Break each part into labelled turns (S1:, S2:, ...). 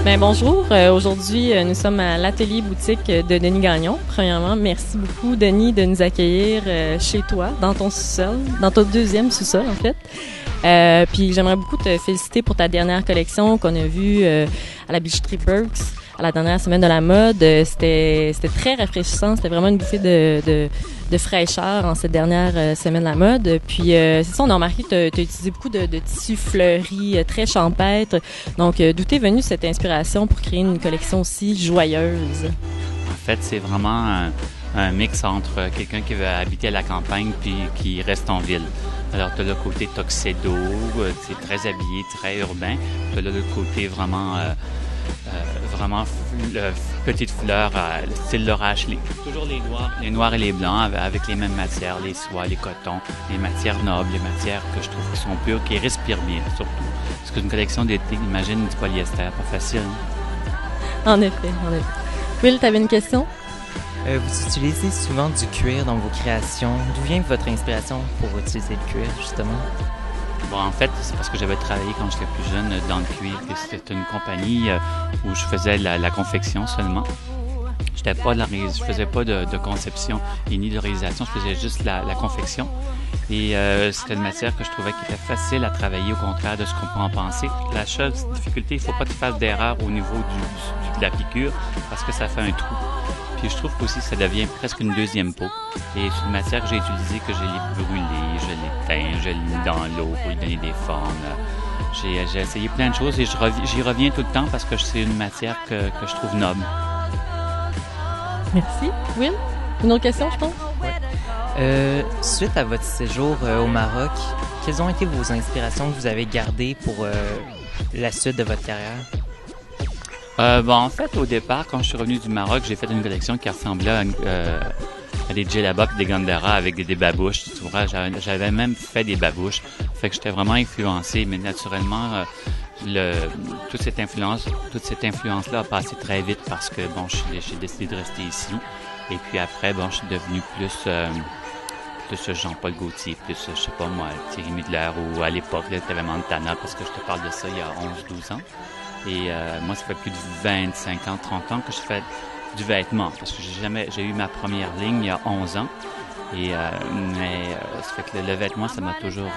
S1: Ben bonjour. Aujourd'hui, nous sommes à l'atelier boutique de Denis Gagnon. Premièrement, merci beaucoup, Denis, de nous accueillir chez toi, dans ton sous-sol, dans ton deuxième sous-sol, en fait. Puis j'aimerais beaucoup te féliciter pour ta dernière collection qu'on a vue à la bijouterie Burks, à la dernière semaine de la mode. C'était très rafraîchissant. C'était vraiment une bouffée de fraîcheur en cette dernière semaine de la mode. Puis c'est ça, on a remarqué que tu as utilisé beaucoup de tissus fleuris, très champêtres. Donc, d'où t'es venue cette inspiration pour créer une collection aussi joyeuse?
S2: En fait, c'est vraiment un mix entre quelqu'un qui veut habiter à la campagne puis qui reste en ville. Alors, tu as le côté tuxedo, c'est très habillé, très urbain. Tu as le côté vraiment petites fleurs, style Laura Ashley. Toujours les noirs et les blancs avec les mêmes matières, les soies, les cotons, les matières nobles, les matières que je trouve qui sont pures, qui respirent bien surtout. Parce qu'une collection d'été, imagine du polyester, pas facile. Hein?
S1: En effet. Will, t'avais une question?
S3: Vous utilisez souvent du cuir dans vos créations. D'où vient votre inspiration pour utiliser le cuir, justement?
S2: Bon, en fait, c'est parce que j'avais travaillé quand j'étais plus jeune dans le cuir. C'était une compagnie où je faisais la confection seulement. Je faisais pas de conception et ni de réalisation, je faisais juste la confection. Et c'était une matière que je trouvais qui était facile à travailler, au contraire de ce qu'on peut en penser. La seule difficulté, il faut pas que tu fasses d'erreur au niveau de la piqûre parce que ça fait un trou. Puis je trouve qu'aussi ça devient presque une deuxième peau. Et c'est une matière que j'ai utilisée, que je l'ai brûlée, je l'ai teint, je l'ai mis dans l'eau pour lui donner des formes. J'ai essayé plein de choses et j'y reviens tout le temps parce que c'est une matière que je trouve noble.
S1: Merci. Will, une autre question, je pense?
S3: Oui. Suite à votre séjour au Maroc, quelles ont été vos inspirations que vous avez gardées pour la suite de votre carrière?
S2: En fait, au départ, quand je suis revenu du Maroc, j'ai fait une collection qui ressemblait à des djellabas et des gandara avec des babouches. Tu vois, j'avais même fait des babouches. Fait que j'étais vraiment influencé, mais naturellement, toute cette influence-là a passé très vite parce que, j'ai décidé de rester ici. Et puis après, je suis devenu plus Jean-Paul Gaultier, plus, je sais pas moi, Thierry Mugler ou à l'époque, t'avais Montana, parce que je te parle de ça il y a 11-12 ans. Et moi, ça fait plus de 25 ans, 30 ans que je fais du vêtement. Parce que j'ai eu ma première ligne il y a 11 ans. Et, ça fait que le vêtement, ça m'a toujours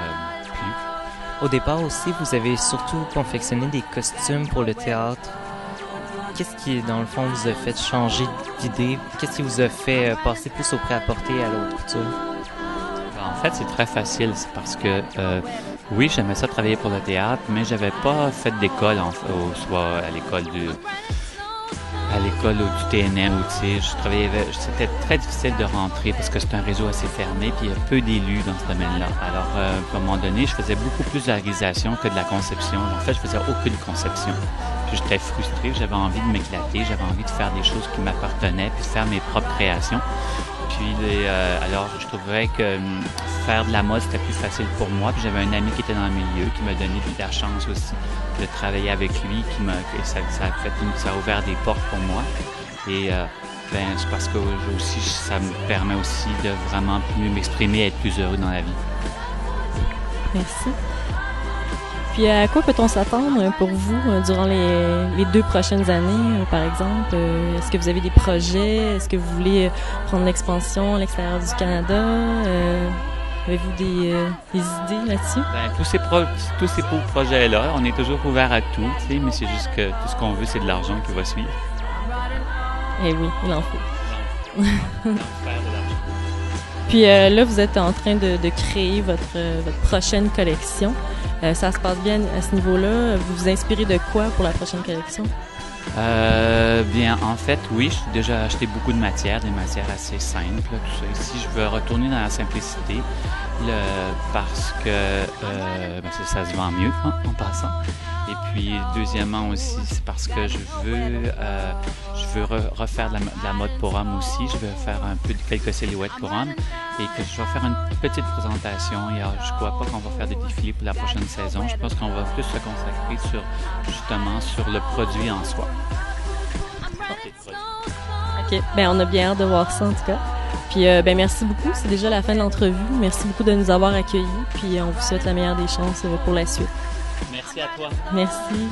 S2: plu.
S3: Au départ aussi, vous avez surtout confectionné des costumes pour le théâtre. Qu'est-ce qui, dans le fond, vous a fait changer d'idée? Qu'est-ce qui vous a fait passer plus au prêt-à-porter à l'autre couture?
S2: En fait, c'est très facile. C'est parce que... oui, j'aimais ça travailler pour le théâtre, mais j'avais pas fait d'école, soit à l'école du TNM ou c'était très difficile de rentrer parce que c'est un réseau assez fermé puis il y a peu d'élus dans ce domaine-là. Alors, à un moment donné, je faisais beaucoup plus de la réalisation que de la conception. En fait, je faisais aucune conception. Puis j'étais frustré, j'avais envie de m'éclater, j'avais envie de faire des choses qui m'appartenaient puis de faire mes propres créations. Puis, alors, je trouvais que faire de la mode, c'était plus facile pour moi. Puis j'avais un ami qui était dans le milieu, qui m'a donné de la chance aussi de travailler avec lui, ça a ouvert des portes pour moi. Et c'est parce que aussi, ça me permet aussi de vraiment mieux m'exprimer et être plus heureux dans la vie.
S1: Merci. Puis à quoi peut-on s'attendre pour vous durant les 2 prochaines années, par exemple? Est-ce que vous avez des projets? Est-ce que vous voulez prendre l'expansion à l'extérieur du Canada? Avez-vous des idées là-dessus?
S2: Tous ces beaux projets-là, on est toujours ouvert à tout, mais c'est juste que tout ce qu'on veut, c'est de l'argent qui va suivre.
S1: Eh oui, il en faut. Puis là, vous êtes en train de créer votre prochaine collection. Ça se passe bien à ce niveau-là. Vous vous inspirez de quoi pour la prochaine collection?
S2: En fait, oui, j'ai déjà acheté beaucoup de matières, des matières assez simples, tout ça. Ici, je veux retourner dans la simplicité, parce que ça se vend mieux, en passant. Et puis, deuxièmement aussi, c'est parce que je veux refaire de la mode pour hommes aussi. Je veux faire un peu quelques silhouettes pour hommes et que je vais faire une petite présentation. Et alors, je ne crois pas qu'on va faire des défilés pour la prochaine saison. Je pense qu'on va plus se consacrer sur le produit en soi.
S1: OK. On a bien hâte de voir ça, en tout cas. Puis, merci beaucoup. C'est déjà la fin de l'entrevue. Merci beaucoup de nous avoir accueillis. Puis, on vous souhaite la meilleure des chances pour la suite.
S2: Merci à toi.
S1: Merci.